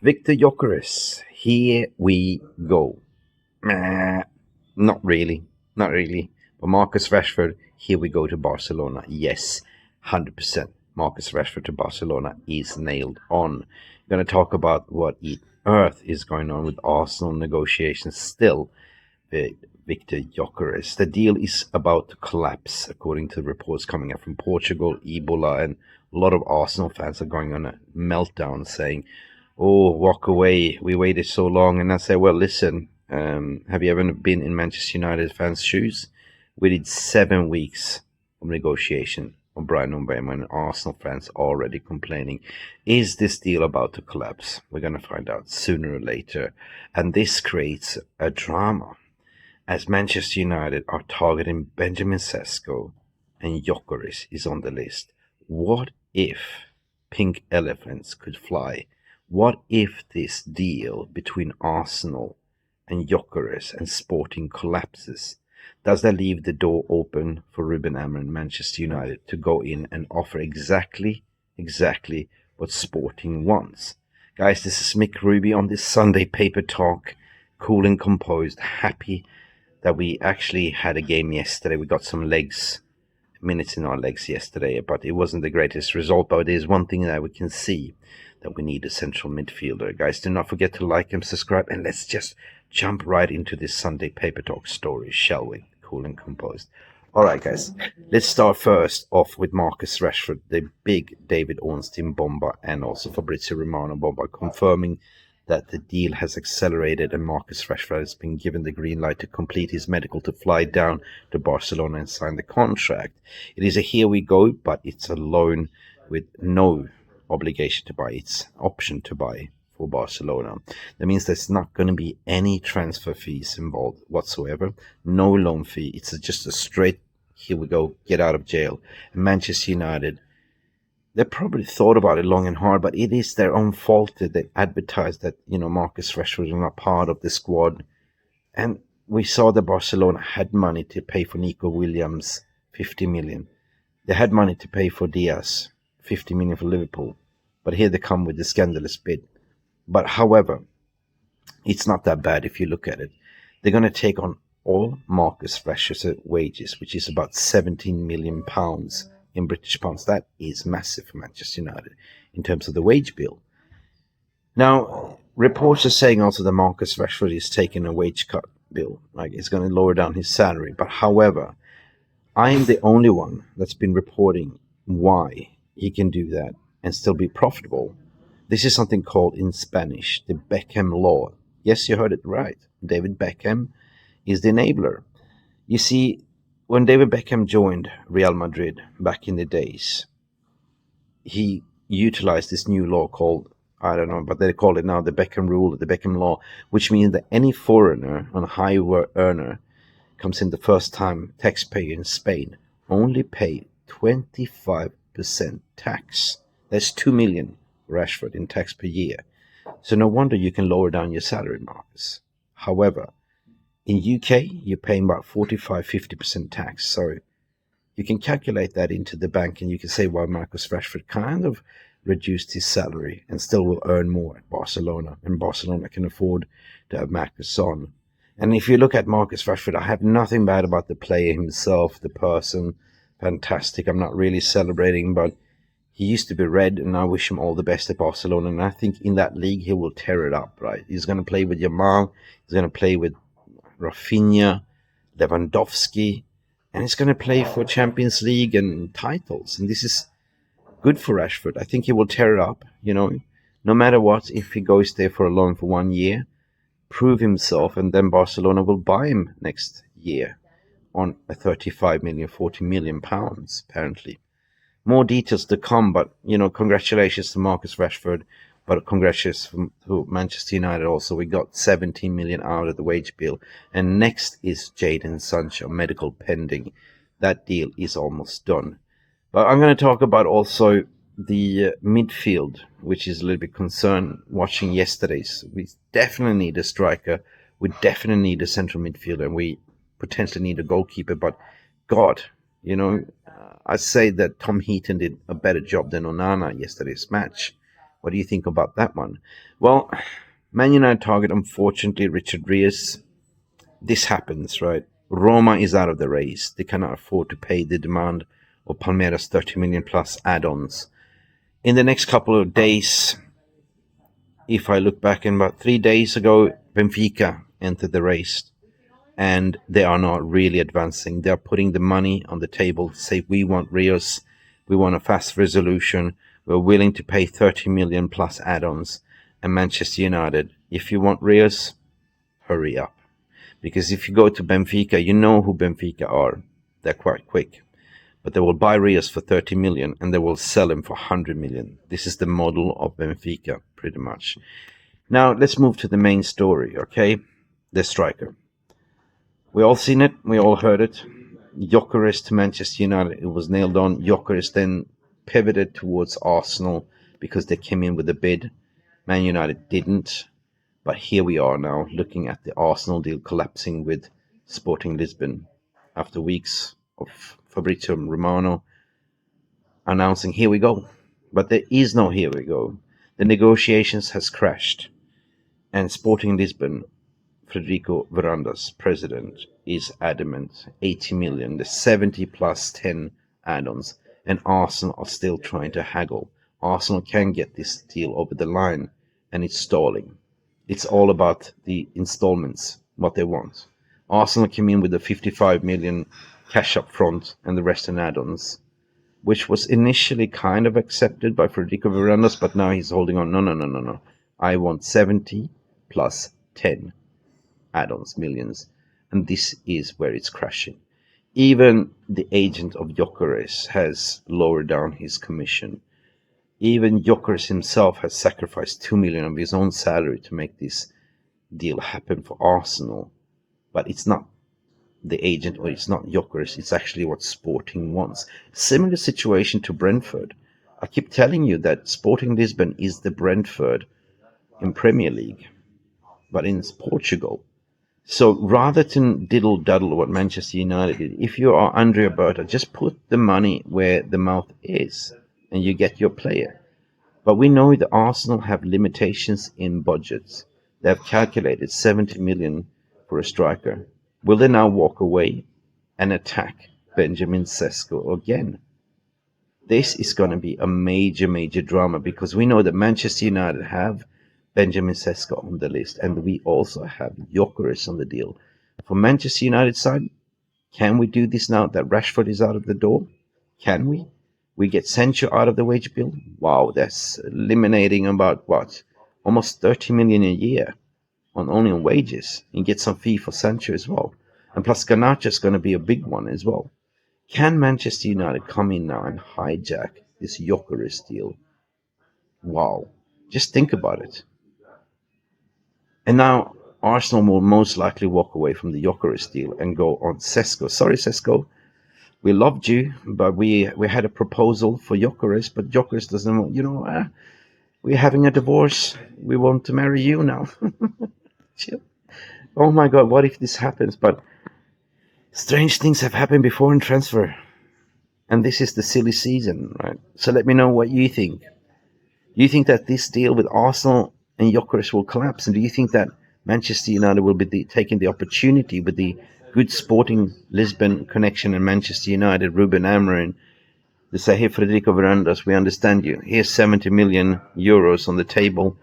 Viktor Gyökeres, here we go. Not really. But Marcus Rashford, here we go to Barcelona. Yes, 100%. Marcus Rashford to Barcelona is nailed on. We're going to talk about what on earth is going on with Arsenal negotiations still with Viktor Gyökeres. The deal is about to collapse, according to reports coming up from Portugal, Ebola, and a lot of Arsenal fans are going on a meltdown saying, "Oh, walk away, we waited so long." And I say, well, listen, have you ever been in Manchester United fans' shoes? We did 7 weeks of negotiation on Brian Mbeumo, and Arsenal fans already complaining. Is this deal about to collapse? We're going to find out sooner or later. And this creates a drama, as Manchester United are targeting Benjamin Šeško and Gyökeres is on the list. What if pink elephants could fly? What if this deal between Arsenal and Gyökeres and Sporting collapses? Does that leave the door open for Rúben Amorim and Manchester United to go in and offer exactly what Sporting wants? Guys, this is Mick Ruby on this Sunday Paper Talk, cool and composed, happy that we actually had a game yesterday. We got some minutes in our legs yesterday, but it wasn't the greatest result. But there's one thing that we can see, that we need a central midfielder. Guys, do not forget to like and subscribe, and let's just jump right into this Sunday Paper Talk story, shall we? Cool and composed. All right, guys, let's start first off with Marcus Rashford, the big David Ornstein bomber, and also Fabrizio Romano bomber, confirming that the deal has accelerated and Marcus Rashford has been given the green light to complete his medical to fly down to Barcelona and sign the contract. It is a here we go, but it's a loan with no obligation to buy. It's option to buy for Barcelona. That means there's not going to be any transfer fees involved whatsoever. No loan fee. It's just a straight, here we go, get out of jail. And Manchester United, they probably thought about it long and hard, but it is their own fault that they advertised that, Marcus Rashford is not part of the squad. And we saw that Barcelona had money to pay for Nico Williams, 50 million. They had money to pay for Diaz, 50 million for Liverpool. But here they come with the scandalous bid. But however, it's not that bad if you look at it. They're going to take on all Marcus Rashford's wages, which is about 17 million pounds in British pounds. That is massive for Manchester United in terms of the wage bill. Now, reports are saying also that Marcus Rashford is taking a wage cut bill, like it's going to lower down his salary. But however, I am the only one that's been reporting why he can do that and still be profitable. This is something called in Spanish the Beckham law. Yes, you heard it right. David Beckham is the enabler. You see, when David Beckham joined Real Madrid back in the days, he utilized this new law called, I don't know, but they call it now the Beckham rule, or the Beckham law, which means that any foreigner and high earner comes in the first time taxpayer in Spain only pay 25% tax. That's 2 million Rashford in tax per year. So no wonder you can lower down your salary, Marcus. However, in UK, you're paying about 45-50% tax. So you can calculate that into the bank, and you can say why Marcus Rashford kind of reduced his salary and still will earn more at Barcelona, and Barcelona can afford to have Marcus on. And if you look at Marcus Rashford, I have nothing bad about the player himself, the person, fantastic. I'm not really celebrating, but he used to be red, and I wish him all the best at Barcelona. And I think in that league, he will tear it up, right? He's going to play with Yamal. He's going to play with Rafinha, Lewandowski, and he's going to play for Champions League and titles. And this is good for Rashford. I think he will tear it up, no matter what. If he goes there for a loan for 1 year, prove himself, and then Barcelona will buy him next year on a 35 million, 40 million pounds, apparently. More details to come, but, congratulations to Marcus Rashford, but congratulations to Manchester United also. We got 17 million out of the wage bill, and next is Jadon Sancho, medical pending. That deal is almost done. But I'm going to talk about also the midfield, which is a little bit concerned watching yesterday's. We definitely need a striker. We definitely need a central midfielder, and we potentially need a goalkeeper, but God, I say that Tom Heaton did a better job than Onana yesterday's match. What do you think about that one? Well, Man United target, unfortunately, Richard Ríos. This happens, right? Roma is out of the race. They cannot afford to pay the demand of Palmeiras 30 million plus add-ons. In the next couple of days, if I look back in about 3 days ago, Benfica entered the race, and they are not really advancing. They are putting the money on the table, say we want Ríos, we want a fast resolution, we're willing to pay 30 million plus add-ons. And Manchester United, if you want Ríos, hurry up. Because if you go to Benfica, you know who Benfica are. They're quite quick. But they will buy Ríos for 30 million and they will sell him for 100 million. This is the model of Benfica, pretty much. Now, let's move to the main story, okay? The striker. We all seen it. We all heard it. Gyökeres to Manchester United. It was nailed on. Gyökeres then pivoted towards Arsenal because they came in with a bid. Man United didn't. But here we are now, looking at the Arsenal deal collapsing with Sporting Lisbon after weeks of Fabrizio Romano announcing, here we go. But there is no here we go. The negotiations has crashed. And Sporting Lisbon, Federico Veranda's president, is adamant. 80 million, the 70 plus 10 add-ons. And Arsenal are still trying to haggle. Arsenal can get this deal over the line, and it's stalling. It's all about the installments, what they want. Arsenal came in with a 55 million cash up front and the rest in add-ons, which was initially kind of accepted by Federico Verandas, but now he's holding on. No. I want 70 plus 10 add-ons, millions. And this is where it's crashing. Even the agent of Gyökeres has lowered down his commission. Even Gyökeres himself has sacrificed 2 million of his own salary to make this deal happen for Arsenal. But it's not the agent, or it's not Gyökeres, it's actually what Sporting wants. Similar situation to Brentford. I keep telling you that Sporting Lisbon is the Brentford in Premier League, but in Portugal. So rather than diddle-daddle what Manchester United did, if you are Andrea Berta, just put the money where the mouth is, and you get your player. But we know that Arsenal have limitations in budgets. They have calculated 70 million for a striker. Will they now walk away and attack Benjamin Šeško again? This is going to be a major, major drama, because we know that Manchester United have Benjamin Šeško on the list, and we also have Gyökeres on the deal. For Manchester United side, can we do this now that Rashford is out of the door? Can we? We get Sancho out of the wage bill. Wow, that's eliminating about what? Almost 30 million a year only on wages. And get some fee for Sancho as well. And plus Garnacho is going to be a big one as well. Can Manchester United come in now and hijack this Gyökeres deal? Wow. Just think about it. And now Arsenal will most likely walk away from the Gyökeres deal and go on Šeško. Sorry, Šeško. We loved you, but we had a proposal for Gyökeres, but Gyökeres doesn't want, we're having a divorce. We want to marry you now. Oh my God, what if this happens? But strange things have happened before in transfer. And this is the silly season, right? So let me know what you think. Do you think that this deal with Arsenal and Gyökeres will collapse? And do you think that Manchester United will be taking the opportunity with the good Sporting Lisbon connection and Manchester United, Rúben Amorim, to say, hey, Federico Verandas, we understand you. Here's 70 million euros on the table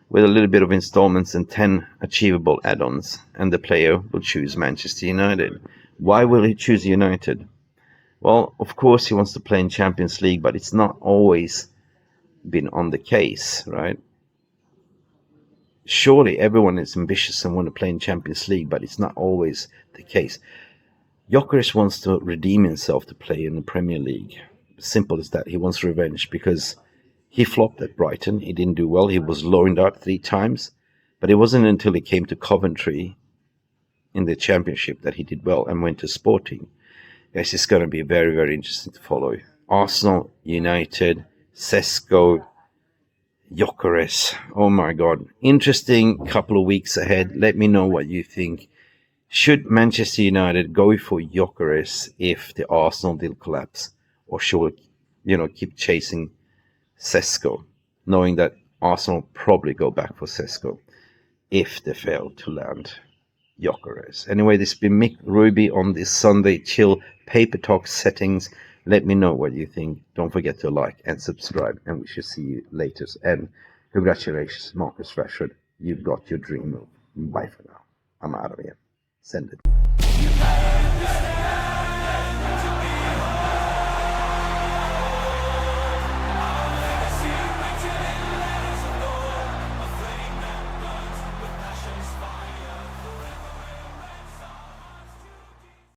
with a little bit of installments and 10 achievable add-ons, and the player will choose Manchester United. Why will he choose United? Well, of course he wants to play in Champions League, but it's not always been on the case, right? Surely everyone is ambitious and want to play in Champions League, but it's not always the case. Gyökeres wants to redeem himself to play in the Premier League. Simple as that. He wants revenge because he flopped at Brighton. He didn't do well. He was loaned out 3 times. But it wasn't until he came to Coventry in the Championship that he did well and went to Sporting. Guys, it's going to be very, very interesting to follow. Arsenal, United, Šeško, Gyökeres. Oh my God. Interesting couple of weeks ahead. Let me know what you think. Should Manchester United go for Gyökeres if the Arsenal deal collapse? Or should we, keep chasing Šeško, knowing that Arsenal probably go back for Šeško if they fail to land Gyokeres. Anyway, this has been Mick Ruby on this Sunday Chill Paper Talk settings. Let me know what you think. Don't forget to like and subscribe, and we shall see you later. And congratulations, Marcus Rashford. You've got your dream move. Bye for now. I'm out of here. Send it.